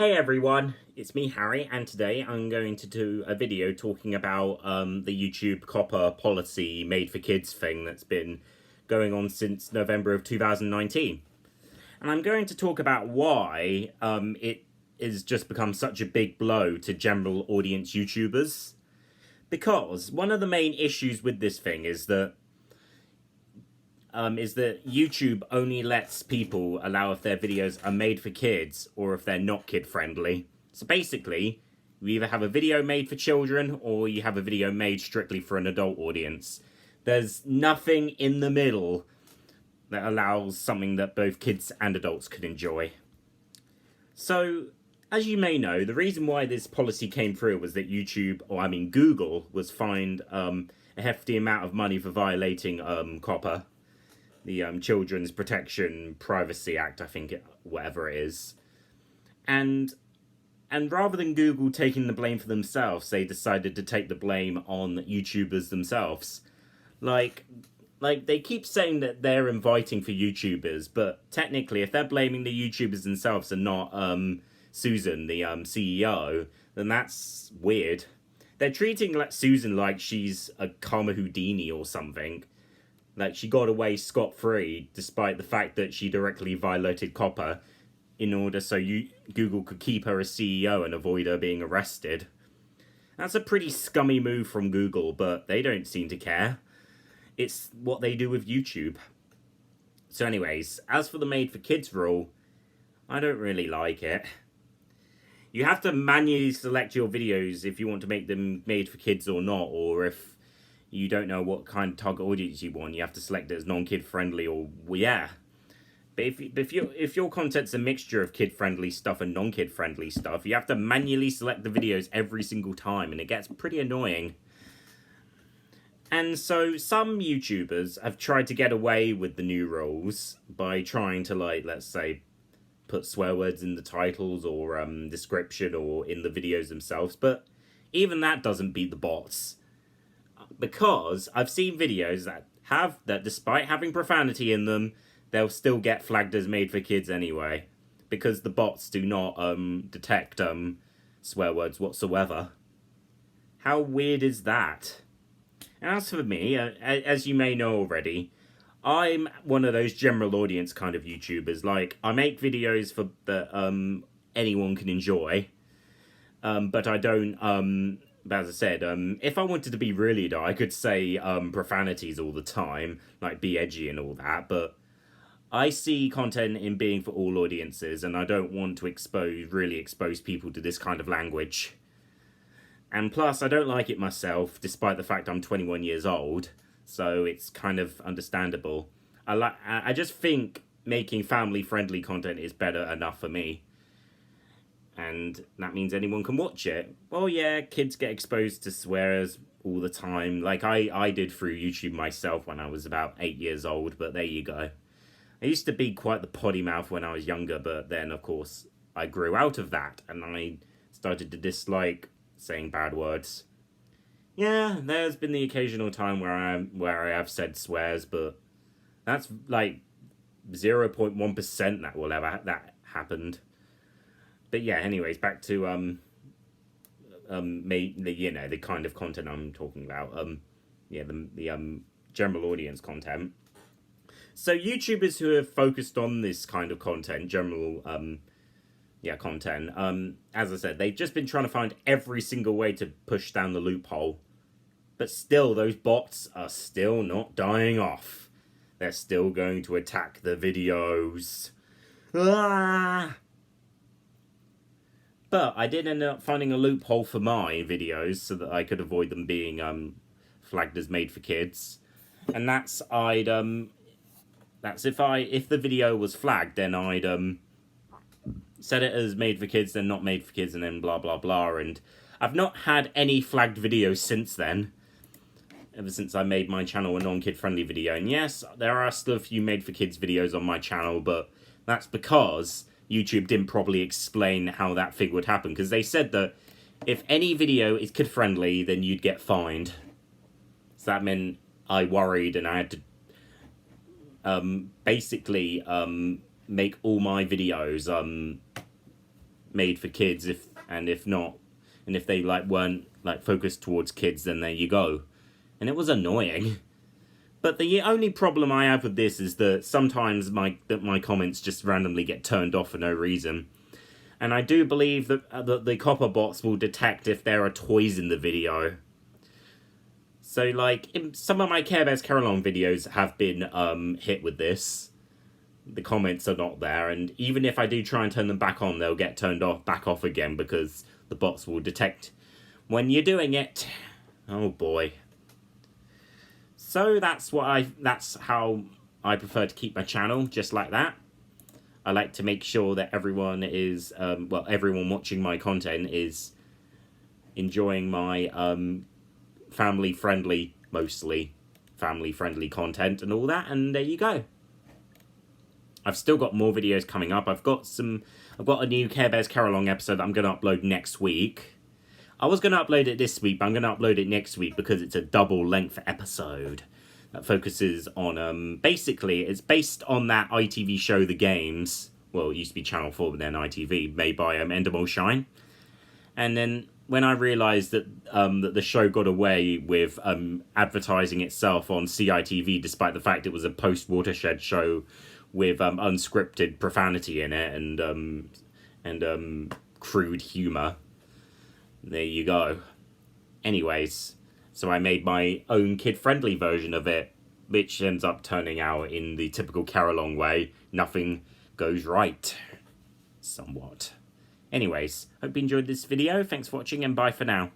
Hey everyone, it's me Harry, and today I'm going to do a video talking about the YouTube COPPA policy made for kids thing that's been going on since November of 2019. And I'm going to talk about why it has just become such a big blow to general audience YouTubers. Because one of the main issues with this thing is that YouTube only lets people allow if their videos are made for kids or if they're not kid friendly. So basically, you either have a video made for children or you have a video made strictly for an adult audience. There's nothing in the middle that allows something that both kids and adults could enjoy. So, as you may know, the reason why this policy came through was that Google was fined a hefty amount of money for violating COPPA, the Children's Protection Privacy Act, I think, whatever it is. And rather than Google taking the blame for themselves, they decided to take the blame on YouTubers themselves. Like they keep saying that they're inviting for YouTubers, but technically, if they're blaming the YouTubers themselves and not Susan, the CEO, then that's weird. They're treating Susan like she's a Karma Houdini or something. Like, she got away scot-free despite the fact that she directly violated COPPA in order so Google could keep her as CEO and avoid her being arrested. That's a pretty scummy move from Google, but they don't seem to care. It's what they do with YouTube. So anyways, as for the Made for Kids rule, I don't really like it. You have to manually select your videos if you want to make them made for kids or not, or if you don't know what kind of target audience you want, you have to select it as non-kid friendly or, well, yeah. But if your content's a mixture of kid-friendly stuff and non-kid friendly stuff, you have to manually select the videos every single time, and it gets pretty annoying. And so some YouTubers have tried to get away with the new rules by trying to, like, let's say, put swear words in the titles or description or in the videos themselves, but even that doesn't beat the bots. Because I've seen videos that despite having profanity in them, they'll still get flagged as made for kids anyway, because the bots do not detect swear words whatsoever. How weird is that? And as for me, as you may know already, I'm one of those general audience kind of YouTubers. Like, I make videos that anyone can enjoy, but I don't. But as I said, if I wanted to be really dark, I could say profanities all the time, like be edgy and all that, but I see content in being for all audiences, and I don't want to really expose people to this kind of language. And plus, I don't like it myself, despite the fact I'm 21 years old, so it's kind of understandable. I just think making family-friendly content is better enough for me. And that means anyone can watch it. Well, yeah, kids get exposed to swears all the time. Like, I did through YouTube myself when I was about 8 years old, but there you go. I used to be quite the potty mouth when I was younger, but then, of course, I grew out of that, and I started to dislike saying bad words. Yeah, there's been the occasional time where I have said swears, but that's like 0.1% that happened. But yeah, anyways, back to the kind of content I'm talking about. The general audience content. So YouTubers who have focused on this kind of content, general content, as I said, they've just been trying to find every single way to push down the loophole. But still, those bots are still not dying off. They're still going to attack the videos. Ah! But I did end up finding a loophole for my videos so that I could avoid them being flagged as made for kids. And that's if the video was flagged, then I'd set it as made for kids, then not made for kids, and then blah blah blah. And I've not had any flagged videos since then. Ever since I made my channel a non-kid friendly video. And yes, there are still a few made for kids videos on my channel, but that's because YouTube didn't properly explain how that thing would happen, because they said that if any video is kid-friendly, then you'd get fined. So that meant I worried and I had to basically make all my videos made for kids, if not, and if they like weren't like focused towards kids, then there you go. And it was annoying. But the only problem I have with this is that sometimes my comments just randomly get turned off for no reason. And I do believe that the COPPA Bots will detect if there are toys in the video. So, like, some of my Care Bears Carol On videos have been hit with this. The comments are not there, and even if I do try and turn them back on, they'll get turned back off again, because the bots will detect when you're doing it. Oh boy. So that's how I prefer to keep my channel, just like that. I like to make sure that everyone is, everyone watching my content is enjoying my mostly family-friendly content and all that, and there you go. I've still got more videos coming up. I've got a new Care Bears Carol On episode that I'm going to upload next week. I was going to upload it this week, but I'm going to upload it next week because it's a double-length episode that focuses on, basically, it's based on that ITV show, The Games. Well, it used to be Channel 4, but then ITV, made by Endemol Shine. And then when I realised that that the show got away with advertising itself on CITV, despite the fact it was a post-Watershed show with unscripted profanity in it and crude humour, there you go. Anyways, so I made my own kid-friendly version of it, which ends up turning out in the typical Carol On way. Nothing goes right. Somewhat. Anyways, hope you enjoyed this video. Thanks for watching, and bye for now.